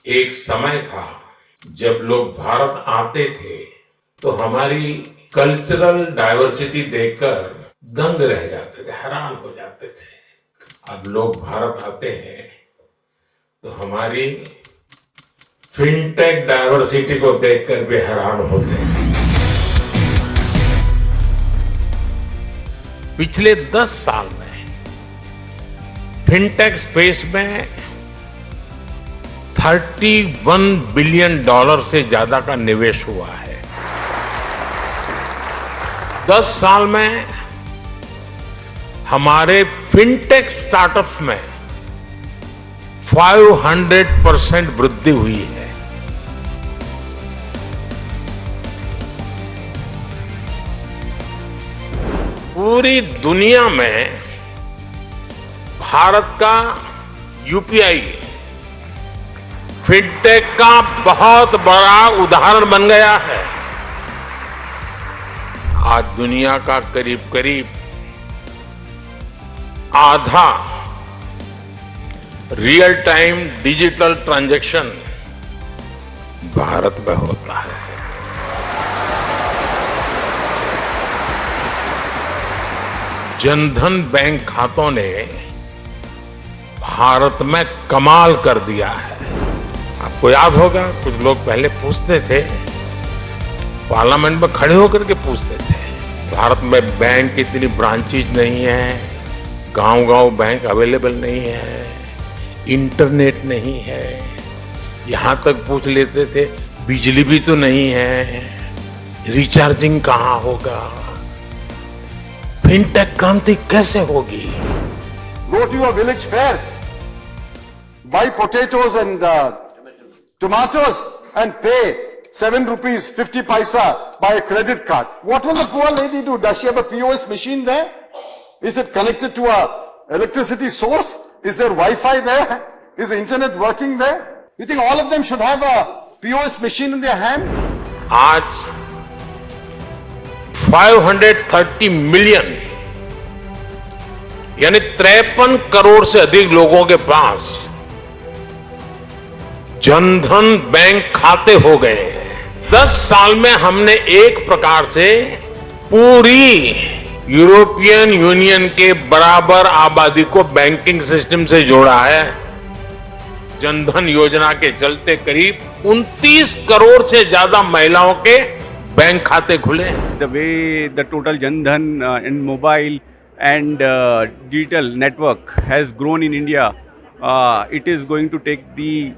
एक समय था जब लोग भारत आते थे तो हमारी कल्चरल डाइवर्सिटी देखकर दंग रह जाते थे, हैरान हो जाते थे। अब लोग भारत आते हैं तो हमारी फिनटेक डाइवर्सिटी को देखकर भी हैरान होते हैं। पिछले 10 साल में फिनटेक स्पेस में $31 बिलियन से ज्यादा का निवेश हुआ है। 10 साल में हमारे फिनटेक स्टार्टअप्स में 500% वृद्धि हुई है। पूरी दुनिया में भारत का यूपीआई फिनटेक का बहुत बड़ा उदाहरण बन गया है। आज दुनिया का करीब करीब आधा real time digital transaction Bharat में होता है। जनधन बैंक खातों ने भारत में कमाल कर दिया है। आपको याद होगा, कुछ लोग पहले पूछते थे, पार्लियामेंट में खड़े होकर के पूछते थे, भारत में बैंक की इतनी ब्रांचेज नहीं है, गांव-गांव बैंक अवेलेबल नहीं है, इंटरनेट नहीं है, यहां तक पूछ लेते थे बिजली भी तो नहीं है, रिचार्जिंग कहां होगा, फिनटेक क्रांति कैसे होगी? Go to your village fair, buy potatoes and tomatoes and pay 7 rupees 50 paisa by a credit card. What will the poor lady do? Does she have a POS machine there? Is it connected to a electricity source? Is there Wi-Fi there? Is the internet working there? You think all of them should have a POS machine in their hand? आज 530 million यानी 53 करोड़ से अधिक लोगों के पास Jan Dhan bank खाते हो गए हैं। 10 साल में हमने एक प्रकार से पूरी यूरोपियन यूनियन के बराबर आबादी को बैंकिंग सिस्टम से जोड़ा है। जनधन योजना के चलते करीब 29 करोड़ से ज्यादा महिलाओं के बैंक खाते खुले। The way the total Jan Dhan and mobile and digital network has grown in India, it is going to take the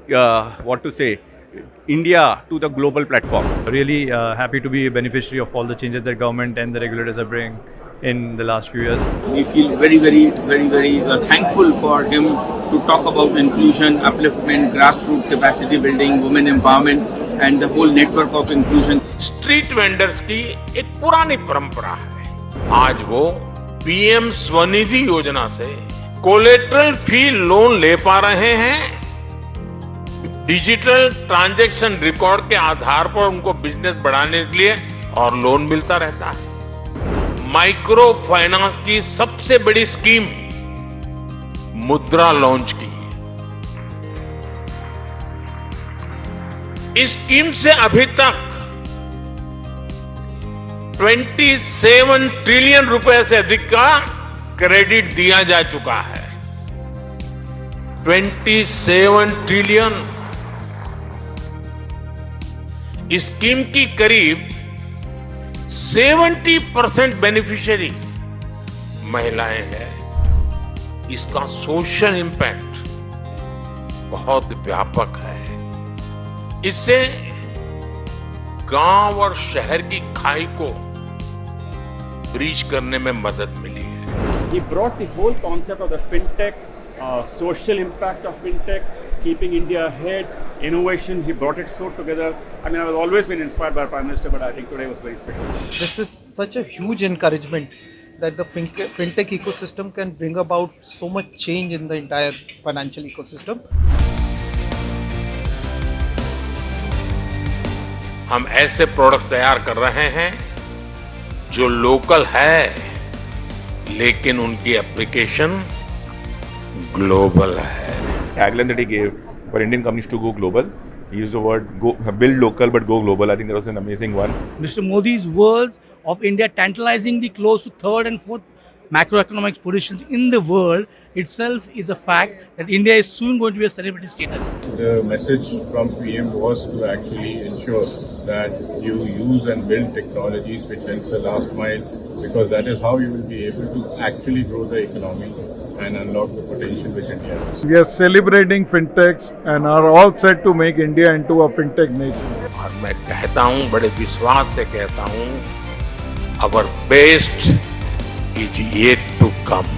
India to the global platform. Really happy to be a beneficiary of all the changes that government and the regulators are bringing in the last few years. We feel very thankful for him to talk about inclusion, upliftment, grassroots capacity building, women empowerment and the whole network of inclusion. Street vendors की एक पुरानी परंपरा है। आज वो PM Svanidhi योजना से collateral free loan ले पा रहे हैं। डिजिटल ट्रांजैक्शन रिकॉर्ड के आधार पर उनको बिजनेस बढ़ाने के लिए और लोन मिलता रहता है। माइक्रो फाइनेंस की सबसे बड़ी स्कीम मुद्रा लॉन्च की। इस स्कीम से अभी तक 27 ट्रिलियन रुपए से अधिक का क्रेडिट दिया जा चुका है। 27 ट्रिलियन। इस स्कीम की करीब 70% बेनिफिशियरी महिलाएं हैं। इसका सोशल इंपैक्ट बहुत व्यापक है। इससे गांव और शहर की खाई को ब्रीच करने में मदद मिली है। He brought the whole concept of the fintech, social impact of fintech, keeping India ahead, innovation. He brought it so together. I mean, I have always been inspired by Prime Minister, but I think today was very special. This is such a huge encouragement that the fintech ecosystem can bring about so much change in the entire financial ecosystem. हम ऐसे product तैयार कर रहे हैं जो local है लेकिन उनकी एप्लीकेशन ग्लोबल है। Tagline that he gave for Indian companies to go global. He used the word build local but go global. I think that was an amazing one. Mr. Modi's words of India tantalizingly close to third and fourth macroeconomic positions in the world itself is a fact that India is soon going to be a celebrity status. The message from PM was to actually ensure that you use and build technologies which help the last mile, because that is how you will be able to actually grow the economy and unlock the potential which India has. We are celebrating fintechs and are all set to make India into a fintech nation. और मैं कहता हूँ, बड़े विश्वास से कहता हूँ, our best is yet to come.